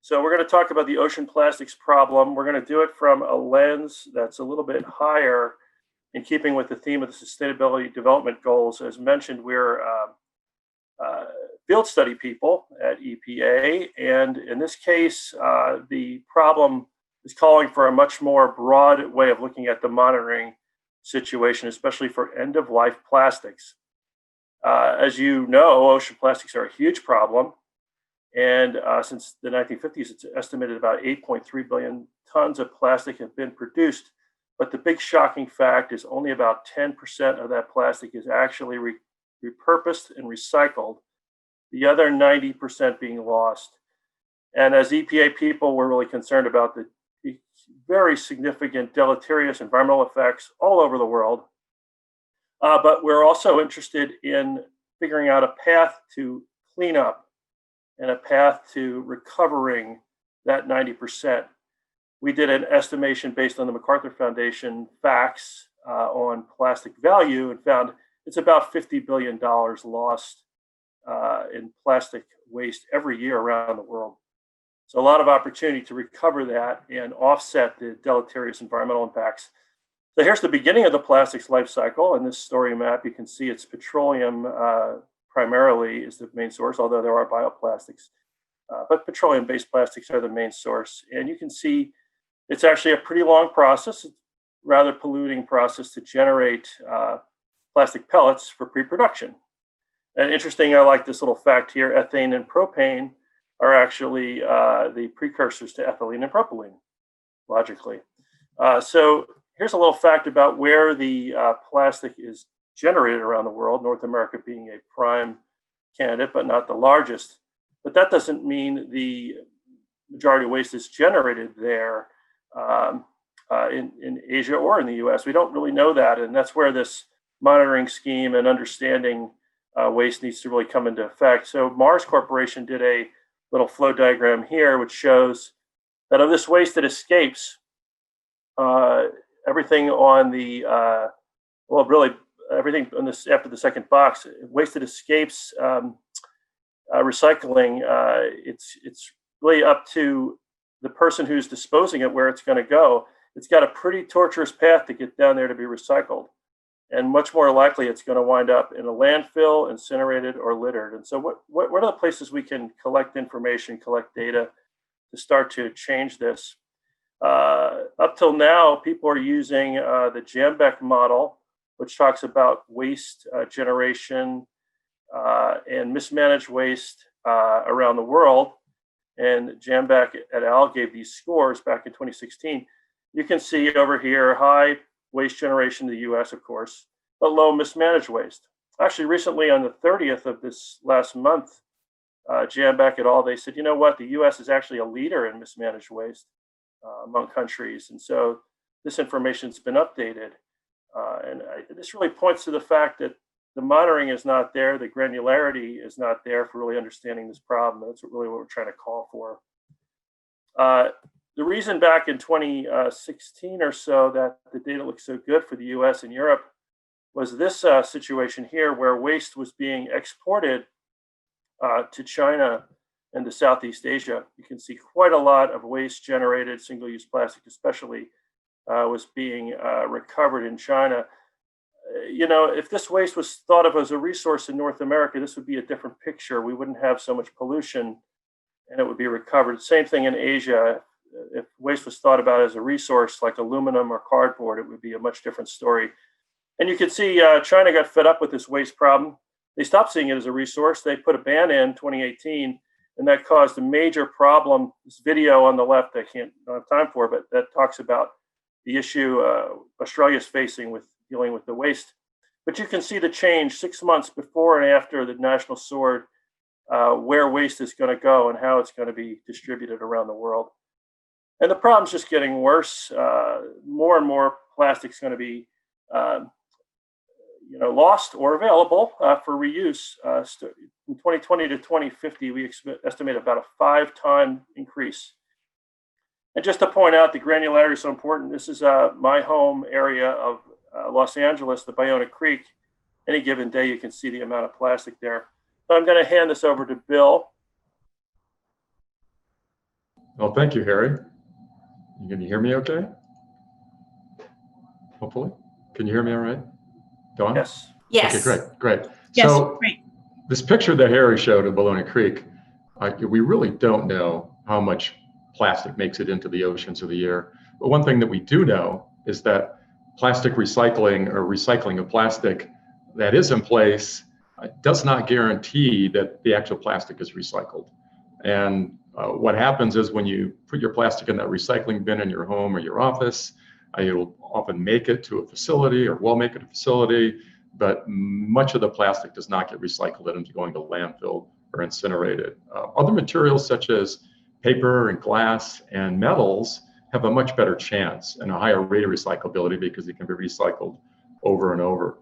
So we're going to talk about the ocean plastics problem. We're going to do it from a lens that's a little bit higher in keeping with the theme of the Sustainability Development Goals. As mentioned, we're field study people at EPA, and in this case, the problem is calling for a much more broad way of looking at the monitoring situation, especially for end-of-life plastics. As you know, ocean plastics are a huge problem. And since the 1950s, it's estimated about 8.3 billion tons of plastic have been produced. But the big shocking fact is only about 10% of that plastic is actually repurposed and recycled, the other 90% being lost. And as EPA people, we're really concerned about the very significant deleterious environmental effects all over the world. But we're also interested in figuring out a path to clean up and a path to recovering that 90%. We did an estimation based on the MacArthur Foundation facts on plastic value and found it's about $50 billion lost in plastic waste every year around the world. So a lot of opportunity to recover that and offset the deleterious environmental impacts. So here's the beginning of the plastics life cycle. In this story map, you can see it's petroleum primarily is the main source, although there are bioplastics. But petroleum-based plastics are the main source. And you can see it's actually a pretty long process, rather polluting process to generate plastic pellets for pre-production. And interesting, I like this little fact here, ethane and propane are actually the precursors to ethylene and propylene, logically. So here's a little fact about where the plastic is generated around the world, North America being a prime candidate, but not the largest. But that doesn't mean the majority of waste is generated there in Asia or in the US. We don't really know that, and that's where this monitoring scheme and understanding waste needs to really come into effect. So Mars Corporation did a little flow diagram here, which shows that of this waste that escapes, everything on the, well, really everything on this after the second box, waste that escapes recycling, it's really up to the person who's disposing it where it's going to go. It's got a pretty torturous path to get down there to be recycled. And much more likely it's going to wind up in a landfill, incinerated, or littered. And so what are the places we can collect information, collect data to start to change this? Up till now, people are using the Jambeck model, which talks about waste generation and mismanaged waste around the world. And Jambeck et al. Gave these scores back in 2016. You can see over here, high waste generation in the US, of course, but low mismanaged waste. Actually, recently on the 30th of this last month, Jambeck et al., they said, you know what, the US is actually a leader in mismanaged waste among countries. And so this information's been updated. This really points to the fact that the monitoring is not there, the granularity is not there for really understanding this problem. That's really what we're trying to call for. The reason back in 2016 or so that the data looked so good for the US and Europe was this situation here where waste was being exported to China and to Southeast Asia. You can see quite a lot of waste generated, single-use plastic especially, was being recovered in China. You know, if this waste was thought of as a resource in North America, this would be a different picture. We wouldn't have so much pollution and it would be recovered. Same thing in Asia. If waste was thought about as a resource like aluminum or cardboard, it would be a much different story. And you can see China got fed up with this waste problem. They stopped seeing it as a resource. They put a ban in 2018, and that caused a major problem. This video on the left, I don't have time for, but that talks about the issue Australia's facing with dealing with the waste. But you can see the change 6 months before and after the national sword, where waste is going to go and how it's going to be distributed around the world. And the problem's just getting worse. More and more plastic's going to be lost or available for reuse. From 2020 to 2050, we estimate about a 5-time increase. And just to point out, the granularity is so important. This is my home area of Los Angeles, the Bayona Creek. Any given day, you can see the amount of plastic there. So I'm going to hand this over to Bill. Well, thank you, Harry. Can you hear me okay? Hopefully. Can you hear me all right? Dawn? Yes. Yes. Okay, great. Yes, So great. this picture that Harry showed of Bologna Creek, we really don't know how much plastic makes it into the oceans of the year. But one thing that we do know is that plastic recycling or recycling of plastic that is in place does not guarantee that the actual plastic is recycled. And what happens is when you put your plastic in that recycling bin in your home or your office, you'll often make it to a facility or will make it a facility, but much of the plastic does not get recycled and ends up going to landfill or incinerated. Other materials such as paper and glass and metals have a much better chance and a higher rate of recyclability because it can be recycled over and over.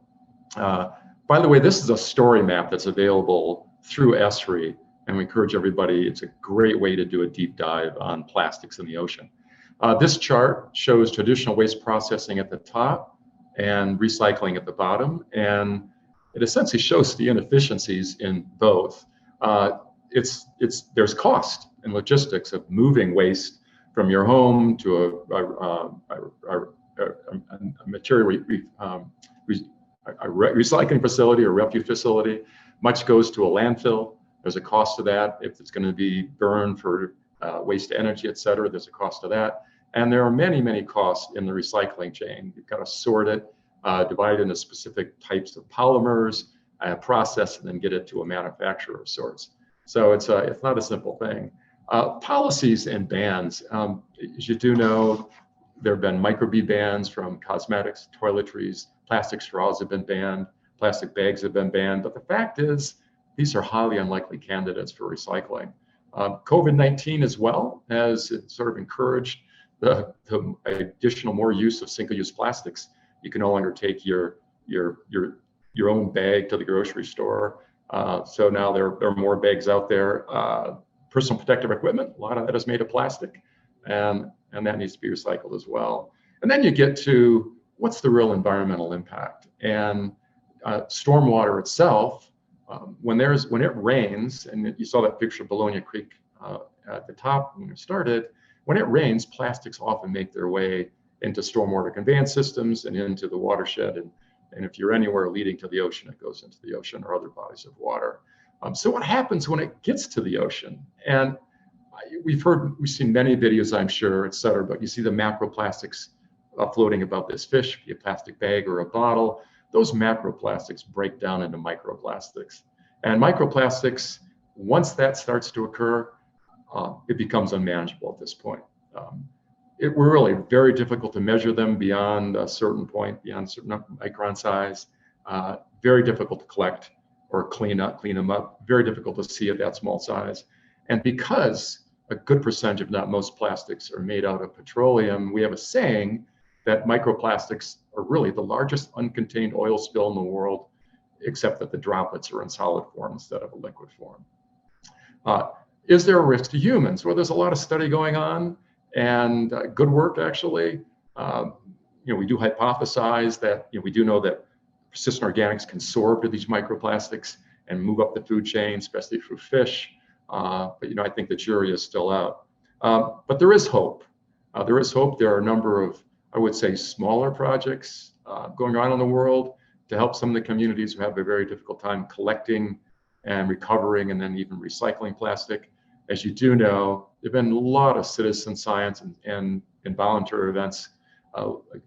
By the way, this is a story map that's available through Esri, and we encourage everybody, it's a great way to do a deep dive on plastics in the ocean. This chart shows traditional waste processing at the top and recycling at the bottom, and it essentially shows the inefficiencies in both. There's cost and logistics of moving waste from your home to a material recycling facility or refuse facility. Much goes to a landfill. There's a cost to that. If it's going to be burned for waste energy, et cetera, there's a cost to that. And there are many, many costs in the recycling chain. You've got to sort it, divide it into specific types of polymers, process, and then get it to a manufacturer of sorts. So it's not a simple thing. Policies and bans. As you do know, there have been microbead bans from cosmetics, toiletries, plastic straws have been banned, plastic bags have been banned. But the fact is, these are highly unlikely candidates for recycling. COVID-19 as well has sort of encouraged the additional more use of single-use plastics. You can no longer take your own bag to the grocery store. So now there are more bags out there. Personal protective equipment, a lot of that is made of plastic, and that needs to be recycled as well. And then you get to what's the real environmental impact? And stormwater itself, when it rains, and you saw that picture of Bologna Creek at the top when we started, when it rains, plastics often make their way into stormwater conveyance systems and into the watershed. And if you're anywhere leading to the ocean, it goes into the ocean or other bodies of water. So what happens when it gets to the ocean? And we've seen many videos, I'm sure, et cetera, but you see the macroplastics floating above this fish, be a plastic bag or a bottle. Those macroplastics break down into microplastics. And microplastics, once that starts to occur, it becomes unmanageable at this point. We're really very difficult to measure them beyond a certain point, beyond a certain micron size. Very difficult to collect or clean them up. Very difficult to see at that small size. And because a good percentage, if not most plastics, are made out of petroleum, we have a saying that microplastics are really the largest uncontained oil spill in the world, except that the droplets are in solid form instead of a liquid form. Is there a risk to humans? Well, there's a lot of study going on, and good work actually. We do hypothesize that we do know that persistent organics can soar to these microplastics and move up the food chain, especially through fish. But I think the jury is still out. But there is hope. There is hope. There are a number of, I would say, smaller projects going on in the world to help some of the communities who have a very difficult time collecting and recovering and then even recycling plastic. As you do know, there have been a lot of citizen science and voluntary events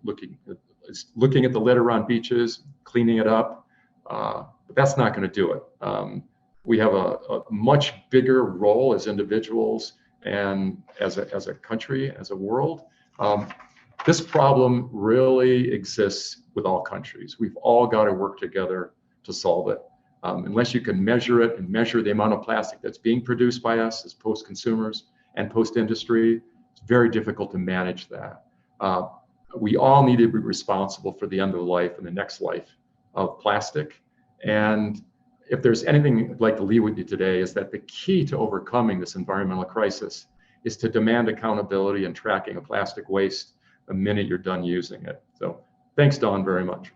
looking at the litter on beaches, cleaning it up, but that's not going to do it. We have a much bigger role as individuals and as a country, as a world. This problem really exists with all countries. We've all got to work together to solve it. Unless you can measure it and measure the amount of plastic that's being produced by us as post-consumers and post-industry, it's very difficult to manage that. We all need to be responsible for the end of life and the next life of plastic. And if there's anything I'd like to leave with you today, is that the key to overcoming this environmental crisis is to demand accountability and tracking of plastic waste the minute you're done using it. So thanks, Dawn, very much.